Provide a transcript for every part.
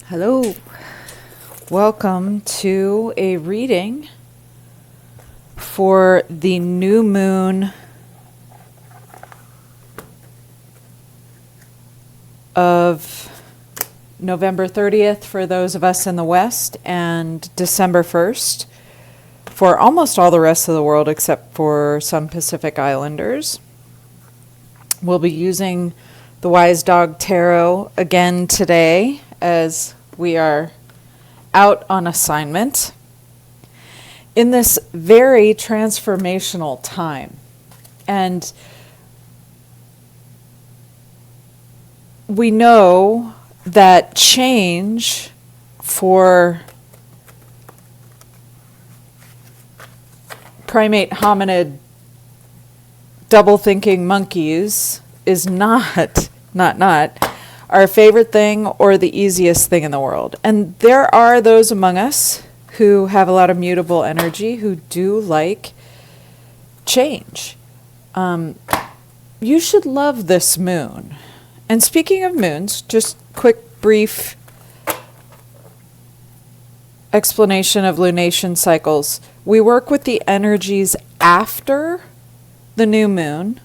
Hello, welcome to a reading for the new moon of November 30th for those of us in the West and December 1st for almost all the rest of the world except for some Pacific Islanders. We'll be using the Wise Dog Tarot again today as we are out on assignment in this very transformational time. And we know that change for primate hominid double thinking monkeys is not our favorite thing or the easiest thing in the world. And there are those among us who have a lot of mutable energy who do like change. You should love this moon. And speaking of moons, just quick brief explanation of lunation cycles. We work with the energies after the new moon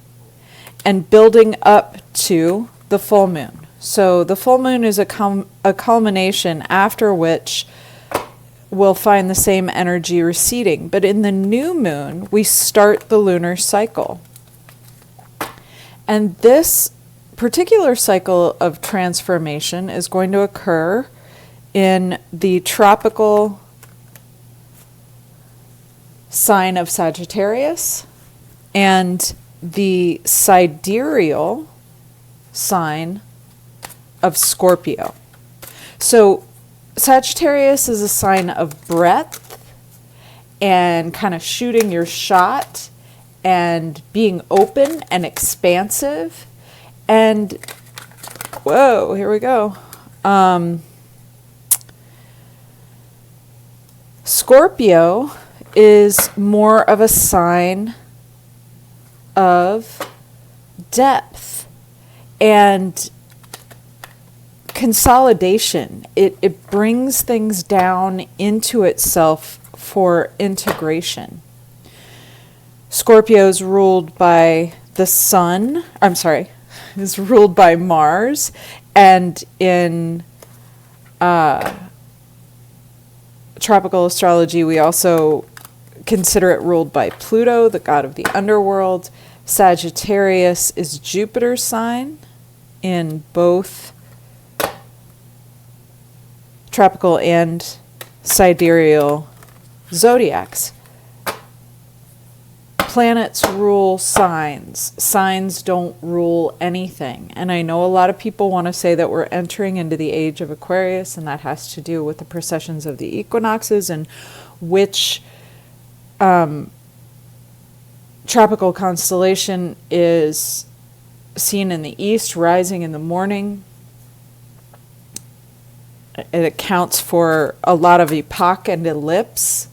and building up to the full moon. So the full moon is a culmination after which we'll find the same energy receding. But in the new moon, we start the lunar cycle. And this particular cycle of transformation is going to occur in the tropical sign of Sagittarius and the sidereal sign of Scorpio. So Sagittarius is a sign of breadth and kind of shooting your shot and being open and expansive. And whoa, here we go. Scorpio is more of a sign of depth and consolidation. It brings things down into itself for integration. Scorpio is ruled by the sun. Is ruled by Mars, and in tropical astrology we also consider it ruled by Pluto, the god of the underworld. Sagittarius is Jupiter's sign in both tropical and sidereal zodiacs. Planets rule signs. Signs don't rule anything. And I know a lot of people want to say that we're entering into the age of Aquarius, and that has to do with the precessions of the equinoxes and which tropical constellation is seen in the east, rising in the morning. It accounts for a lot of epoch and ellipse.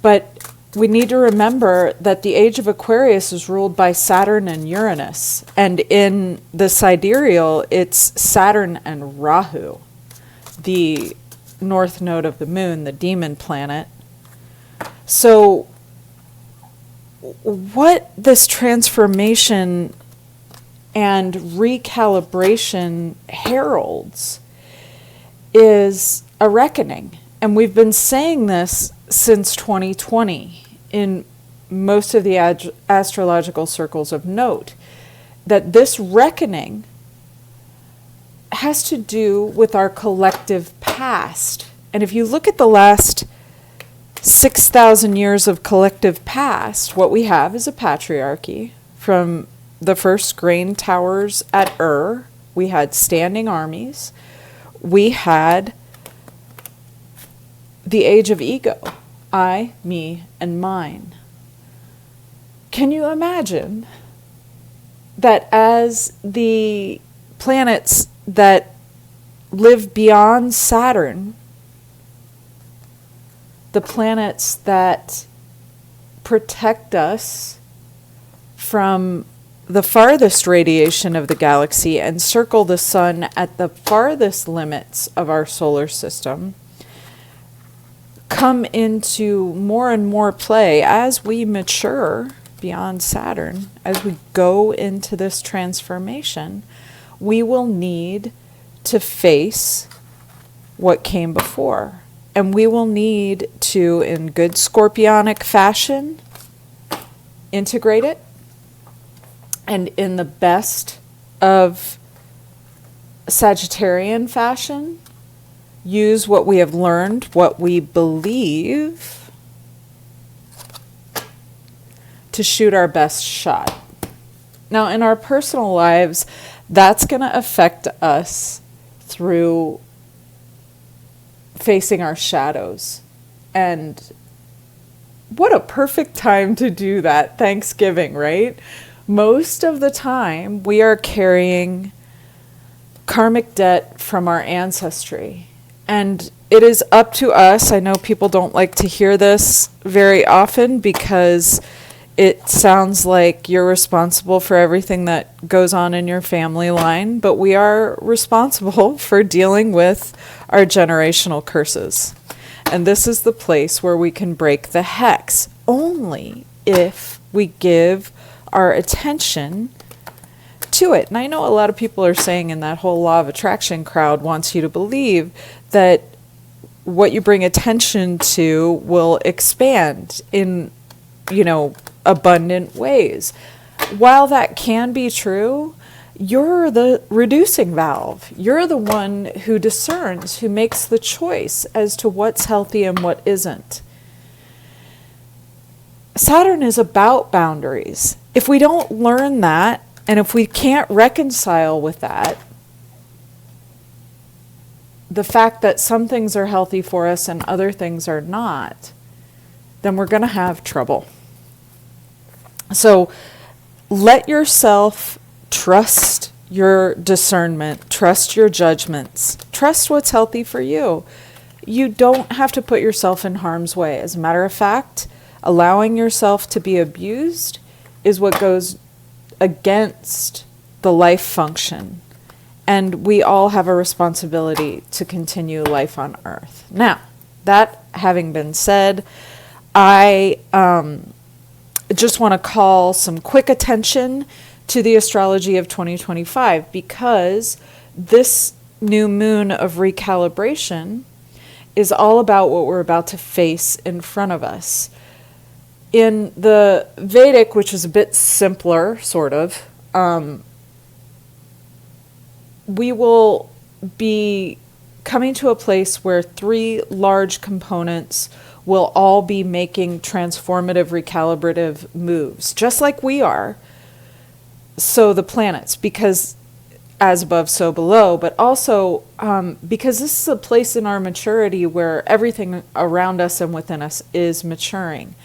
But we need to remember that the age of Aquarius is ruled by Saturn and Uranus. And in the sidereal, it's Saturn and Rahu, the north node of the moon, the demon planet. So what this transformation and recalibration heralds is a reckoning. And we've been saying this since 2020 in most of the astrological circles of note, that this reckoning has to do with our collective past. And if you look at the last 6,000 years of collective past, what we have is a patriarchy. From the first grain towers at Ur, we had standing armies. We had the age of ego, I, me, and mine. Can you imagine that as the planets that live beyond Saturn, the planets that protect us from the farthest radiation of the galaxy and circle the sun at the farthest limits of our solar system come into more and more play as we mature beyond Saturn. As we go into this transformation, we will need to face what came before. And we will need to, in good Scorpionic fashion, integrate it. And in the best of Sagittarian fashion, use what we have learned, what we believe, to shoot our best shot. Now, in our personal lives, that's going to affect us through facing our shadows. And what a perfect time to do that. Thanksgiving, right? Most of the time, we are carrying karmic debt from our ancestry. And it is up to us. I know people don't like to hear this very often because it sounds like you're responsible for everything that goes on in your family line, but we are responsible for dealing with our generational curses. And this is the place where we can break the hex, only if we give our attention to it. And I know a lot of people are saying in that whole law of attraction crowd wants you to believe that what you bring attention to will expand in, abundant ways. While that can be true, you're the reducing valve. You're the one who discerns, who makes the choice as to what's healthy and what isn't. Saturn is about boundaries. If we don't learn that, and if we can't reconcile with that, the fact that some things are healthy for us and other things are not, then we're going to have trouble. So let yourself trust your discernment, trust your judgments, trust what's healthy for you. You don't have to put yourself in harm's way. As a matter of fact, allowing yourself to be abused is what goes against the life function. And we all have a responsibility to continue life on Earth. Now, that having been said, I just want to call some quick attention to the astrology of 2025, because this new moon of recalibration is all about what we're about to face in front of us. In the Vedic, which is a bit simpler, sort of, we will be coming to a place where three large components will all be making transformative, recalibrative moves, just like we are. So the planets, because as above, so below, but also because this is a place in our maturity where everything around us and within us is maturing.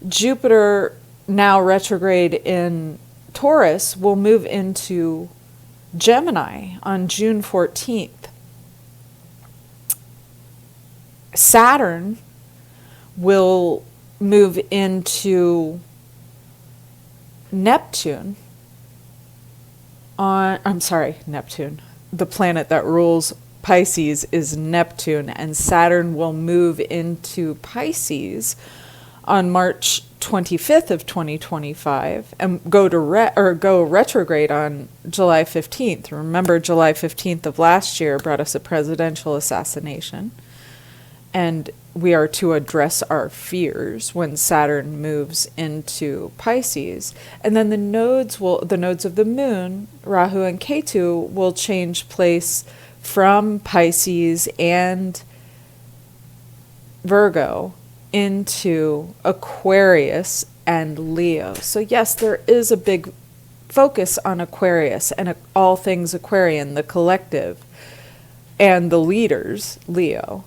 Jupiter, now retrograde in Taurus, will move into Gemini on June 14th. Saturn will move into Neptune Neptune. The planet that rules Pisces is Neptune, and Saturn will move into Pisces on March 25th of 2025 and go retrograde on July 15th. Remember, July 15th of last year brought us a presidential assassination, and we are to address our fears when Saturn moves into Pisces. And then the nodes of the moon, Rahu and Ketu, will change place from Pisces and Virgo into Aquarius and Leo. So yes, there is a big focus on Aquarius and all things Aquarian, the collective, and the leaders, Leo.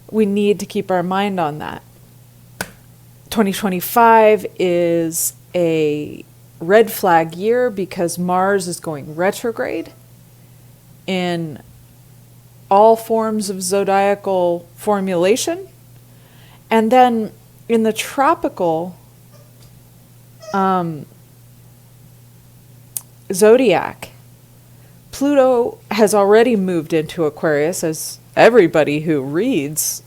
We need to keep our mind on that. 2025 is a red flag year because Mars is going retrograde in all forms of zodiacal formulation. And then in the tropical zodiac. Pluto has already moved into Aquarius, as everybody who reads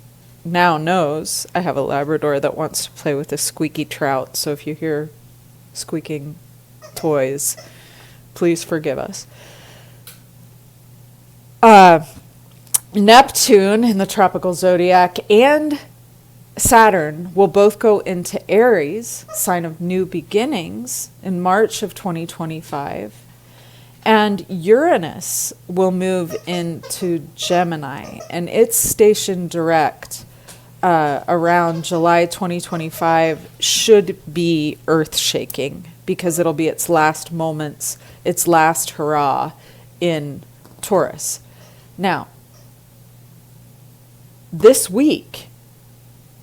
now knows. I have a Labrador that wants to play with a squeaky trout, so if you hear squeaking toys, please forgive us. Neptune in the tropical zodiac and Saturn will both go into Aries, sign of new beginnings, in March of 2025. And Uranus will move into Gemini, and it's stationed direct around July 2025, should be earth-shaking because it'll be its last moments, its last hurrah in Taurus. Now, this week,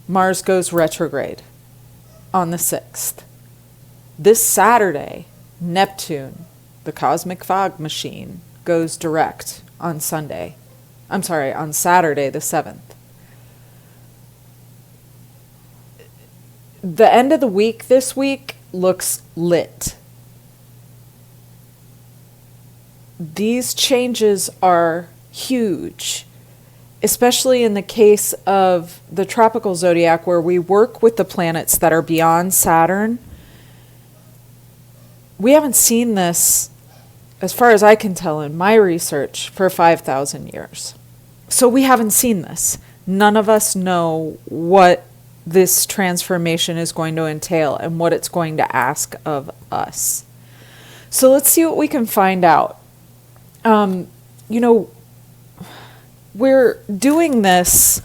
Mars goes retrograde on the 6th. This Saturday, Neptune, the cosmic fog machine, goes direct on Saturday the 7th. The end of the week this week looks lit. These changes are huge, especially in the case of the tropical zodiac, where we work with the planets that are beyond Saturn. We haven't seen this, as far as I can tell in my research, for 5,000 years. So we haven't seen this. None of us know what this transformation is going to entail and what it's going to ask of us. So let's see what we can find out. We're doing this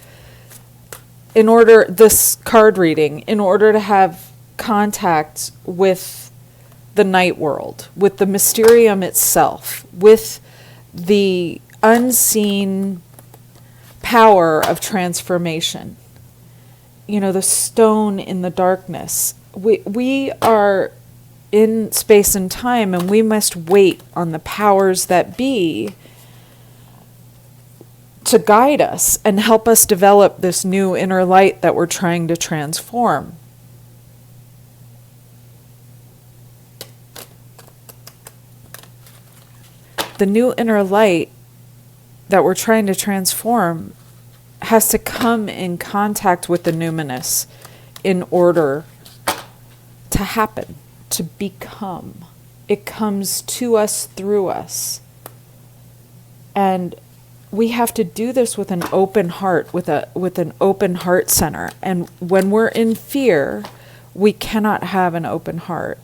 this card reading, in order to have contact with the night world, with the mysterium itself, with the unseen power of transformation. The stone in the darkness. We are in space and time, and we must wait on the powers that be to guide us and help us develop this new inner light that we're trying to transform. The new inner light that we're trying to transform has to come in contact with the numinous in order to happen, to become. It comes to us through us. And we have to do this with an open heart, with an open heart center. And when we're in fear, we cannot have an open heart.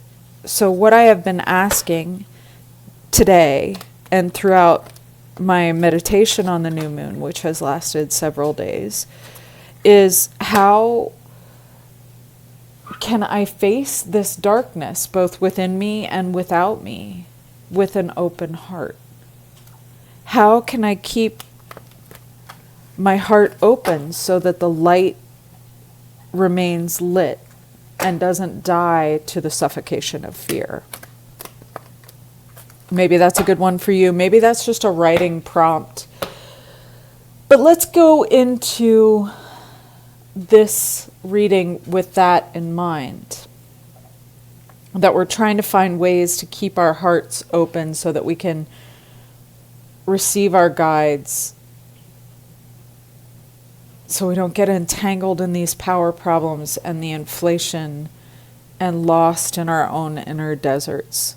So what I have been asking today and throughout my meditation on the new moon, which has lasted several days, is how can I face this darkness, both within me and without me, with an open heart? How can I keep my heart open so that the light remains lit and doesn't die to the suffocation of fear? Maybe that's a good one for you. Maybe that's just a writing prompt. But let's go into this reading with that in mind. That we're trying to find ways to keep our hearts open so that we can receive our guides, so we don't get entangled in these power problems and the inflation and lost in our own inner deserts.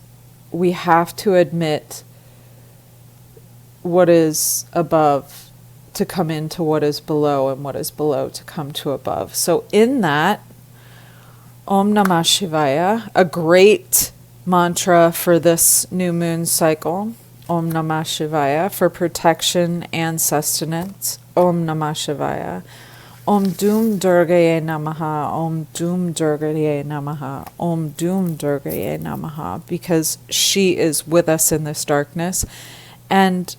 We have to admit what is above to come into what is below, and what is below to come to above. So in that, Om Namah Shivaya, a great mantra for this new moon cycle. Om Namah Shivaya, for protection and sustenance. Om Namah Shivaya. Om Doom Durgaye Namaha, Om Doom Durgaye Namaha, Om Doom Durgaye Namaha, because she is with us in this darkness. And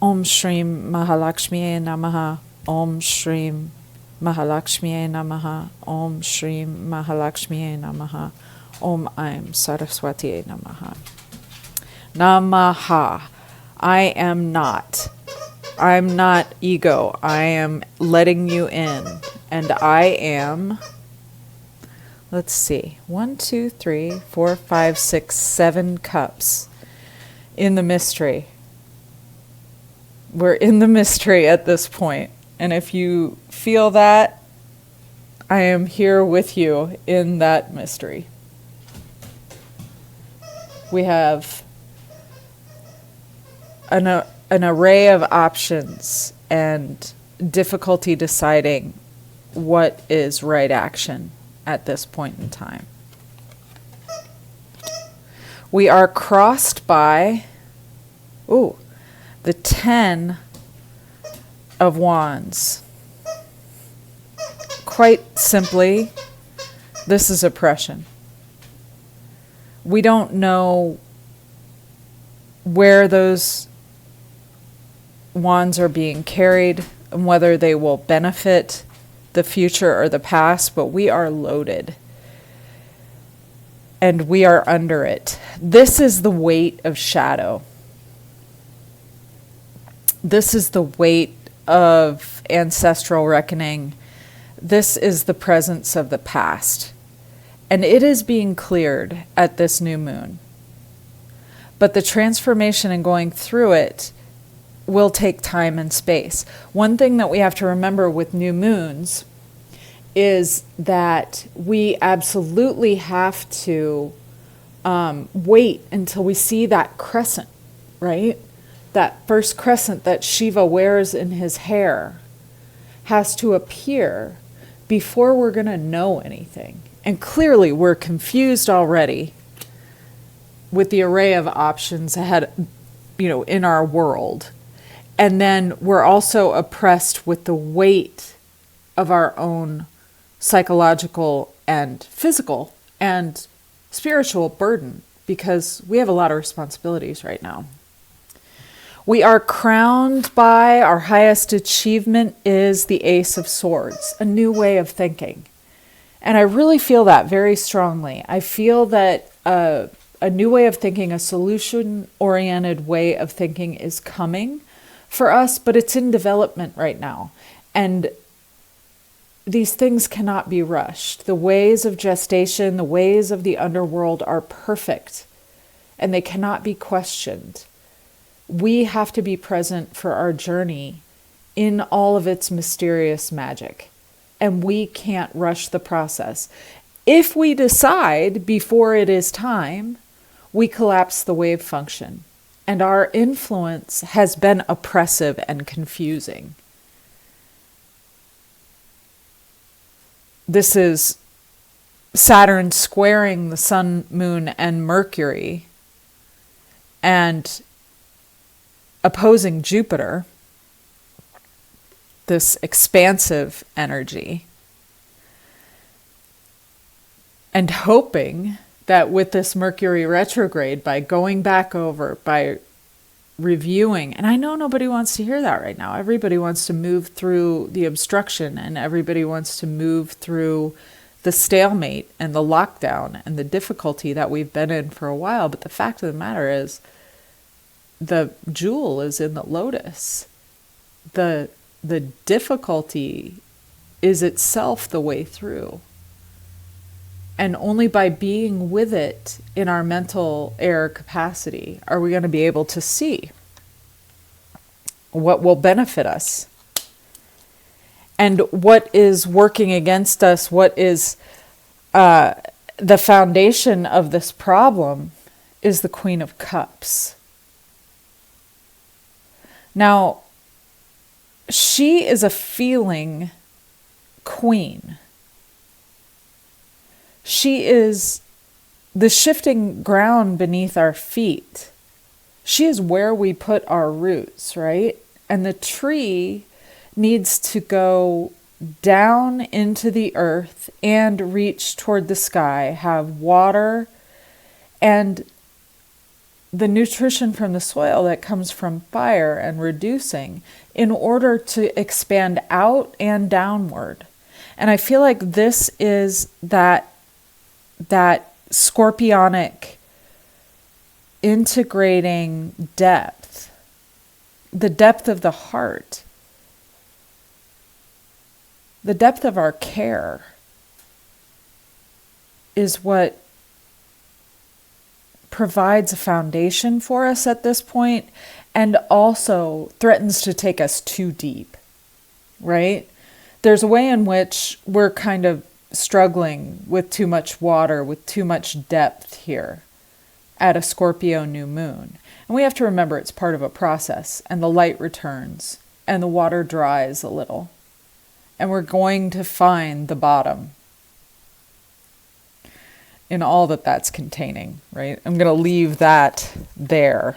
Om Shrim Mahalakshmiye Namaha, Om Shrim Mahalakshmiye Namaha, Om Shrim Mahalakshmiye Namaha, Om Aim Saraswatiye Namaha. Namaha. I am not. I'm not ego. I am letting you in. And I am let's see, 1, 2, 3, 4, 5, 6, 7 cups in the mystery. We're in the mystery at this point. And if you feel that, I am here with you in that mystery. We have an array of options and difficulty deciding what is right action at this point in time. We are crossed by, the 10 of Wands. Quite simply, this is oppression. We don't know where those wands are being carried and whether they will benefit the future or the past, but we are loaded and we are under it. This is the weight of shadow. This is the weight of ancestral reckoning. This is the presence of the past. And it is being cleared at this new moon. But the transformation and going through it will take time and space. One thing that we have to remember with new moons is that we absolutely have to wait until we see that crescent, right? That first crescent that Shiva wears in his hair has to appear before we're going to know anything. And clearly we're confused already with the array of options ahead, in our world. And then we're also oppressed with the weight of our own psychological and physical and spiritual burden, because we have a lot of responsibilities right now. We are crowned by our highest achievement is the Ace of Swords, a new way of thinking. And I really feel that very strongly. I feel that a new way of thinking, a solution-oriented way of thinking is coming for us, but it's in development right now. And these things cannot be rushed. The ways of gestation, the ways of the underworld are perfect, and they cannot be questioned. We have to be present for our journey in all of its mysterious magic, and we can't rush the process. If we decide before it is time, we collapse the wave function, and our influence has been oppressive and confusing. This is Saturn squaring the Sun, Moon, and Mercury, and opposing Jupiter, this expansive energy, and hoping that with this Mercury retrograde, by going back over, by reviewing, and I know nobody wants to hear that right now. Everybody wants to move through the obstruction, and everybody wants to move through the stalemate and the lockdown and the difficulty that we've been in for a while. But the fact of the matter is, the jewel is in the lotus. The difficulty is itself the way through. And only by being with it in our mental air capacity are we going to be able to see what will benefit us. And what is working against us, what is the foundation of this problem, is the Queen of Cups. Now, she is a feeling queen. She is the shifting ground beneath our feet. She is where we put our roots, right? And the tree needs to go down into the earth and reach toward the sky, have water and the nutrition from the soil that comes from fire and reducing, in order to expand out and downward. And I feel like this is that scorpionic integrating depth, the depth of the heart, the depth of our care. is what provides a foundation for us at this point, and also threatens to take us too deep, right? There's a way in which we're kind of struggling with too much water, with too much depth here at a Scorpio new moon. And we have to remember it's part of a process, and the light returns and the water dries a little. And we're going to find the bottom in all that that's containing, right? I'm going to leave that there.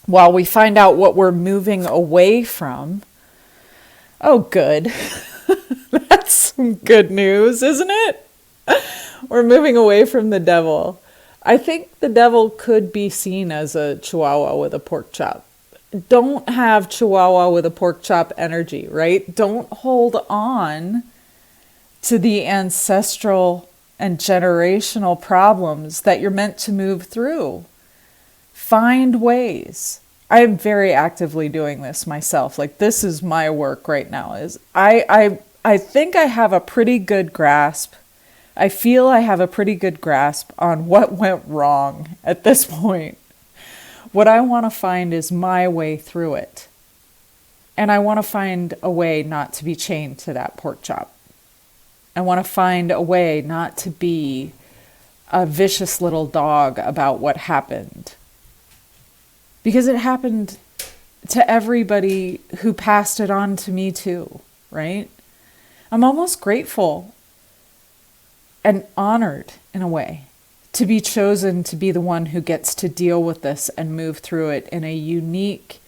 While we find out what we're moving away from. Oh, good. That's some good news, isn't it? We're moving away from the devil. I think the devil could be seen as a chihuahua with a pork chop. Don't have chihuahua with a pork chop energy, right? Don't hold on to the ancestral and generational problems that you're meant to move through. Find ways. I am very actively doing this myself. Like, this is my work right now. Is I think I have a pretty good grasp. I feel I have a pretty good grasp on what went wrong at this point. What I want to find is my way through it. And I want to find a way not to be chained to that pork chop. I want to find a way not to be a vicious little dog about what happened. Because it happened to everybody who passed it on to me too, right? I'm almost grateful and honored in a way to be chosen to be the one who gets to deal with this and move through it in a unique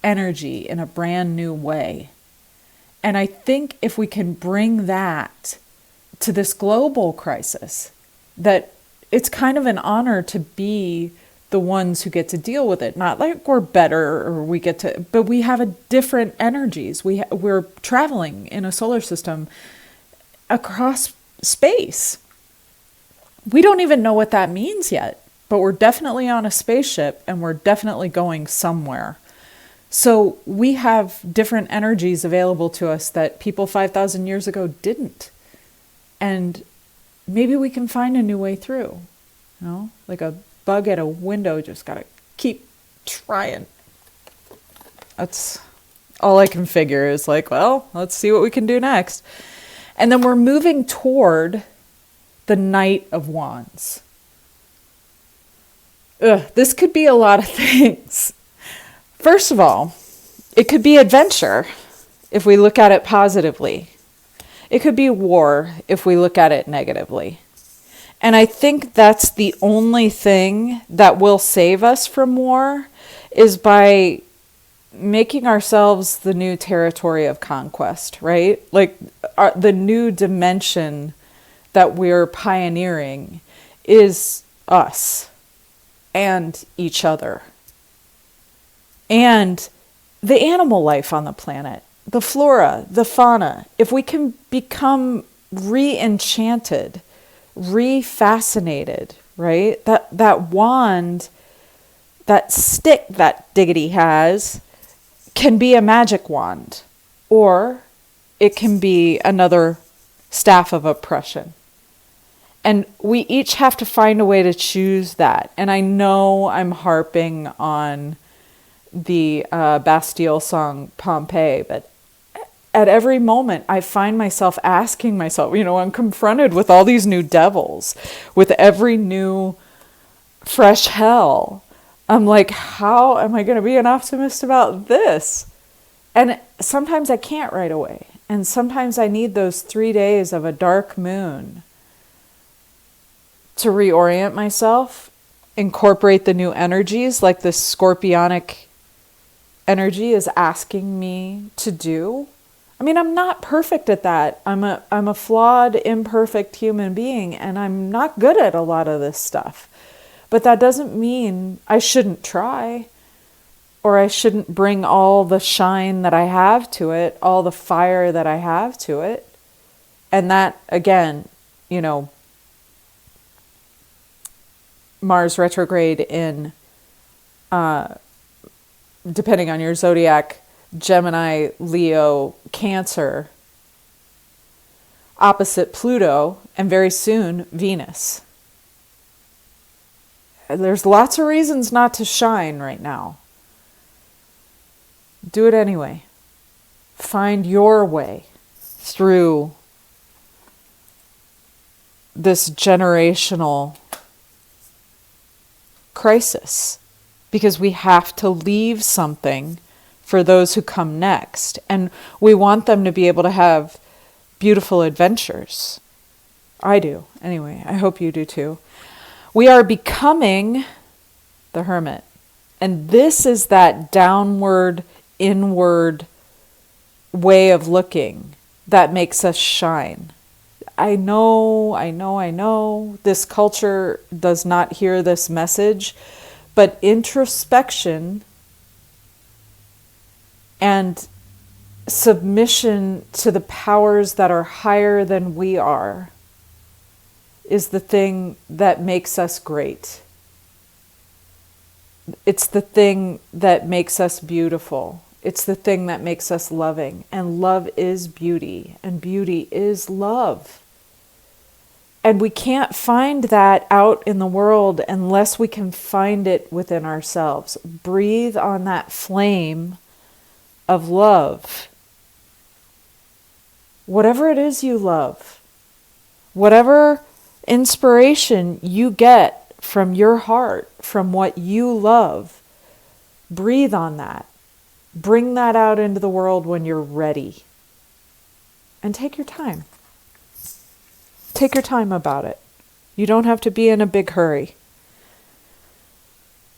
energy, in a brand new way. And I think if we can bring that to this global crisis, that it's kind of an honor to be the ones who get to deal with it. Not like we're better or we get to, but we have a different energies. We're traveling in a solar system across space. We don't even know what that means yet, but we're definitely on a spaceship and we're definitely going somewhere. So we have different energies available to us that people 5,000 years ago didn't. And maybe we can find a new way through, you know, like a bug at a window, just got to keep trying. That's all I can figure is like, well, let's see what we can do next. And then we're moving toward the Knight of Wands. This could be a lot of things. First of all, it could be adventure if we look at it positively. It could be war if we look at it negatively. And I think that's the only thing that will save us from war is by making ourselves the new territory of conquest, right? Like the new dimension that we're pioneering is us and each other. And the animal life on the planet, the flora, the fauna. If we can become re-enchanted, re-fascinated, right? That wand, that stick that Diggity has, can be a magic wand. Or it can be another staff of oppression. And we each have to find a way to choose that. And I know I'm harping on the Bastille song Pompeii, but at every moment I find myself asking myself, you know, I'm confronted with all these new devils, with every new fresh hell. I'm like, how am I going to be an optimist about this? And sometimes I can't right away. And sometimes I need those 3 days of a dark moon to reorient myself, incorporate the new energies like this scorpionic energy is asking me to do. I mean, I'm not perfect at that. I'm a flawed, imperfect human being, and I'm not good at a lot of this stuff. But that doesn't mean I shouldn't try, or I shouldn't bring all the shine that I have to it, all the fire that I have to it. And that, again, you know, Mars retrograde in, depending on your zodiac, Gemini, Leo, Cancer. opposite Pluto, and very soon Venus. There's lots of reasons not to shine right now. Do it anyway. Find your way through this generational crisis, because we have to leave something for those who come next, and we want them to be able to have beautiful adventures. I do, anyway. I hope you do too. We are becoming the Hermit, and this is that downward, inward way of looking that makes us shine. I know, this culture does not hear this message, but introspection and submission to the powers that are higher than we are is the thing that makes us great. It's the thing that makes us beautiful. It's the thing that makes us loving. And love is beauty, and beauty is love. And we can't find that out in the world unless we can find it within ourselves. Breathe on that flame of love. Whatever it is you love, whatever inspiration you get from your heart, from what you love, breathe on that. Bring that out into the world when you're ready. And take your time. Take your time about it. You don't have to be in a big hurry.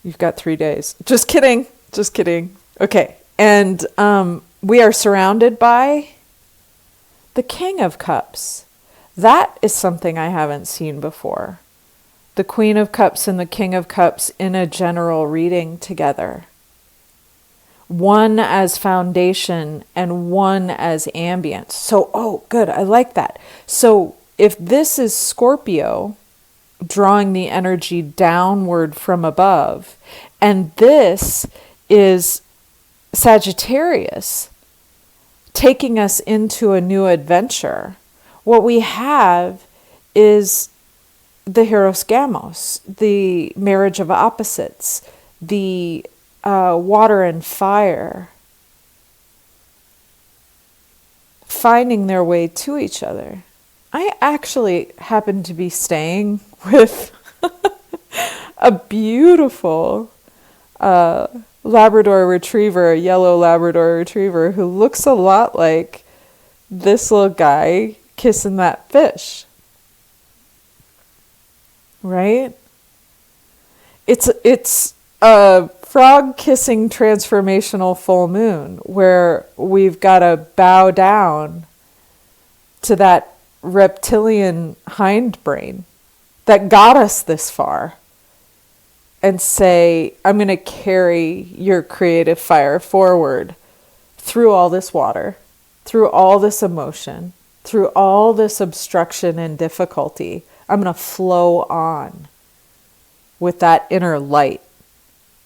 You've got 3 days. Just kidding. Just kidding. Okay. And we are surrounded by the King of Cups. That is something I haven't seen before. The Queen of Cups and the King of Cups in a general reading together. One as foundation and one as ambience. So, oh, good. I like that. So if this is Scorpio, drawing the energy downward from above, and this is Sagittarius, taking us into a new adventure, what we have is the Hieros Gamos, the marriage of opposites, the water and fire, finding their way to each other. I actually happen to be staying with a beautiful Labrador Retriever, a yellow Labrador Retriever, who looks a lot like this little guy kissing that fish. Right? It's a frog kissing transformational full moon where we've got to bow down to that reptilian hindbrain that got us this far and say, I'm going to carry your creative fire forward through all this water, through all this emotion, through all this obstruction and difficulty. I'm going to flow on with that inner light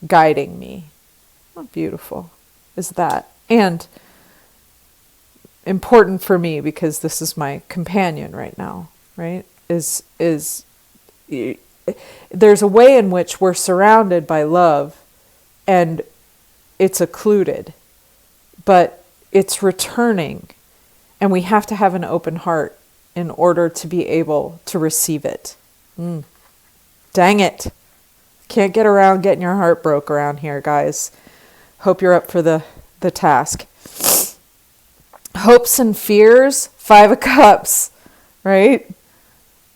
guiding me. How beautiful is that? And important for me, because this is my companion right now, right? Is there's a way in which we're surrounded by love and it's occluded, but it's returning, and we have to have an open heart in order to be able to receive it. Dang it. Can't get around getting your heart broke around here, guys. Hope you're up for the task. Hopes and fears, 5 of Cups, right?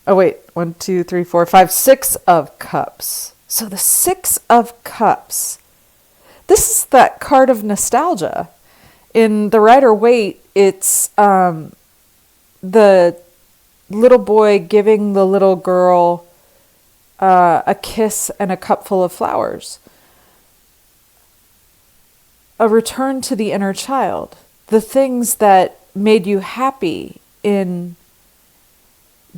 Oh, wait, 1, 2, 3, 4, 5, 6 of Cups. So the 6 of Cups. This is that card of nostalgia. In the Rider-Waite, it's the little boy giving the little girl a kiss and a cup full of flowers. A return to the inner child. The things that made you happy in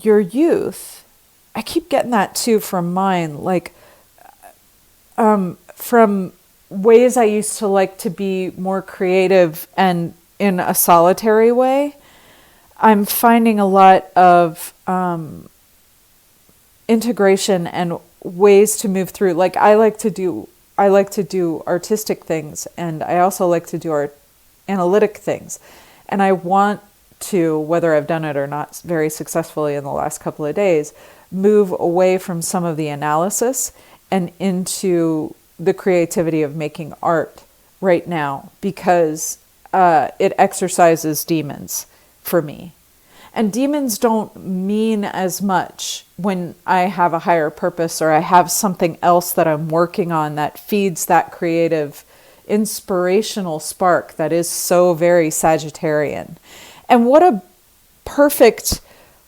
your youth. I keep getting that too from mine. Like, from ways I used to like to be more creative and in a solitary way. I'm finding a lot of integration and ways to move through. Like I like to do artistic things, and I also like to do analytic things. And I want to, whether I've done it or not very successfully in the last couple of days, move away from some of the analysis and into the creativity of making art right now, because it exercises demons for me. And demons don't mean as much when I have a higher purpose or I have something else that I'm working on that feeds that creative, inspirational spark that is so very Sagittarian. And what a perfect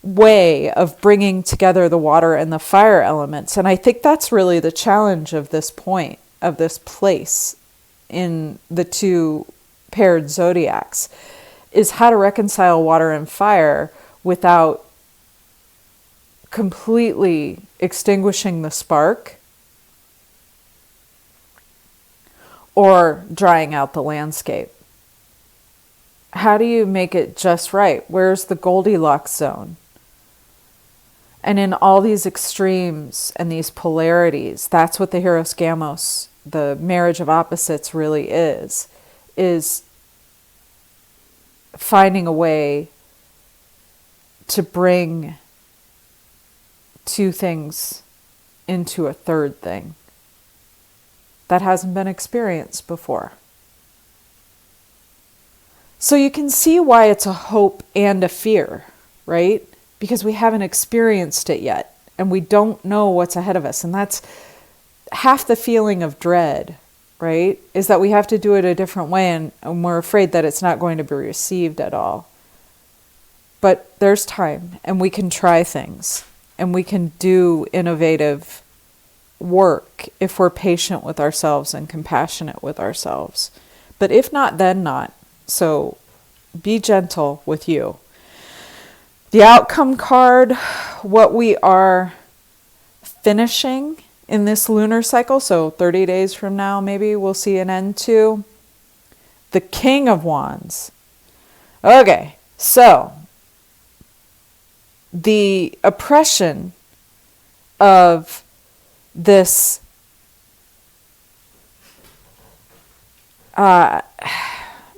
way of bringing together the water and the fire elements. And I think that's really the challenge of this point, of this place in the two paired zodiacs, is how to reconcile water and fire without completely extinguishing the spark or drying out the landscape. How do you make it just right? Where's the Goldilocks zone? And in all these extremes and these polarities, that's what the Hieros Gamos, the marriage of opposites, really is finding a way to bring two things into a third thing that hasn't been experienced before. So you can see why it's a hope and a fear, right? Because we haven't experienced it yet, and we don't know what's ahead of us. And that's half the feeling of dread, right? Is that we have to do it a different way, and we're afraid that it's not going to be received at all. But there's time, and we can try things, and we can do innovative work if we're patient with ourselves and compassionate with ourselves. But if not, then not. So be gentle with you. The outcome card, what we are finishing in this lunar cycle, so 30 days from now maybe we'll see an end to. The King of Wands. Okay, so the oppression of this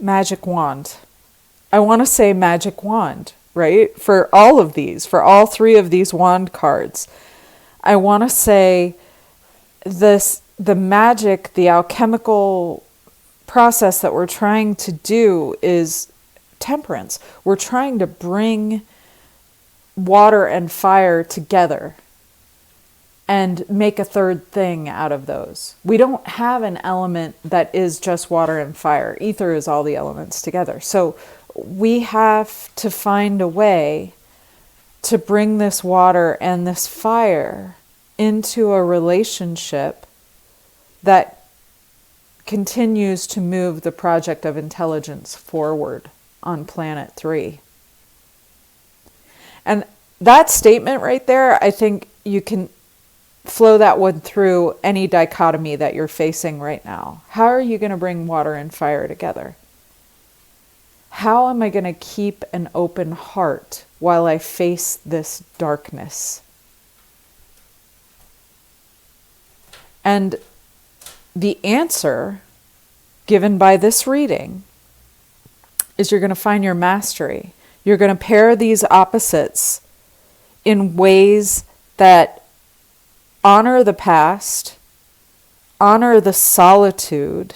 magic wand. I want to say magic wand, right? For all of these, for all three of these wand cards. I want to say the magic, the alchemical process that we're trying to do is temperance. We're trying to bring water and fire together and make a third thing out of those. We don't have an element that is just water and fire. Ether is all the elements together. So we have to find a way to bring this water and this fire into a relationship that continues to move the project of intelligence forward on planet 3. And that statement right there, I think you can flow that one through any dichotomy that you're facing right now. How are you going to bring water and fire together? How am I going to keep an open heart while I face this darkness? And the answer given by this reading is you're going to find your mastery. You're going to pair these opposites in ways that honor the past, honor the solitude,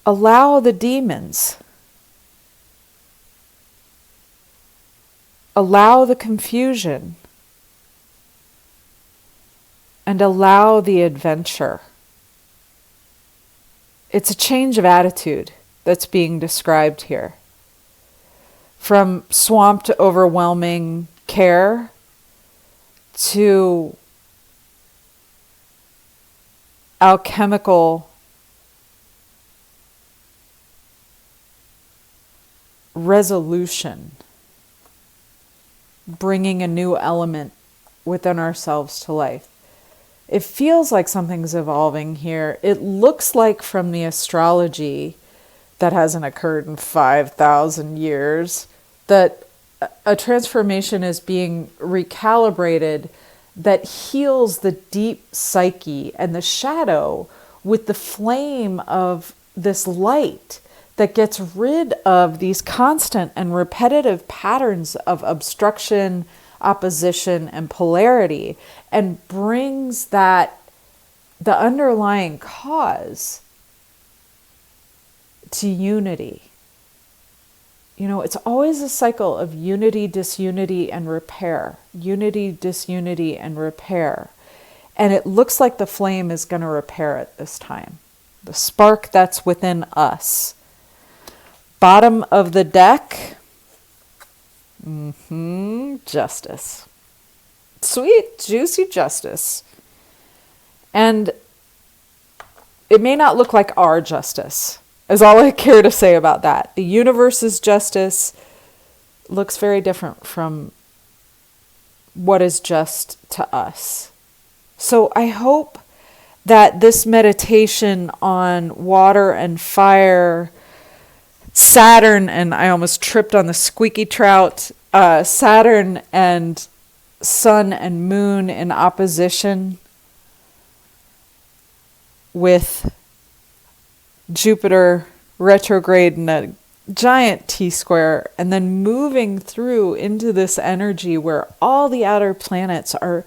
allow the demons, allow the confusion, and allow the adventure. It's a change of attitude that's being described here. From swamp to overwhelming care to alchemical resolution, bringing a new element within ourselves to life. It feels like something's evolving here. It looks like from the astrology that hasn't occurred in 5,000 years, that a transformation is being recalibrated that heals the deep psyche and the shadow with the flame of this light that gets rid of these constant and repetitive patterns of obstruction, opposition, and polarity, and brings the underlying cause to unity. It's always a cycle of unity, disunity, and repair. Unity, disunity, and repair. And it looks like the flame is going to repair it this time. The spark that's within us. Bottom of the deck. Justice. Sweet, juicy justice. And it may not look like our justice, is all I care to say about that. The universe's justice looks very different from what is just to us. So I hope that this meditation on water and fire, Saturn, and I almost tripped on the squeaky trout, Saturn and Sun and Moon in opposition with Jupiter retrograde in a giant T-square, and then moving through into this energy where all the outer planets are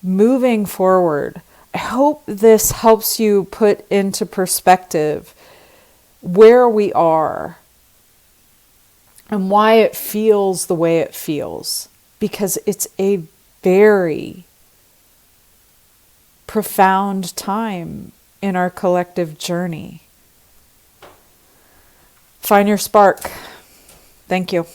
moving forward. I hope this helps you put into perspective where we are and why it feels the way it feels, because it's a very profound time in our collective journey. Find your spark. Thank you.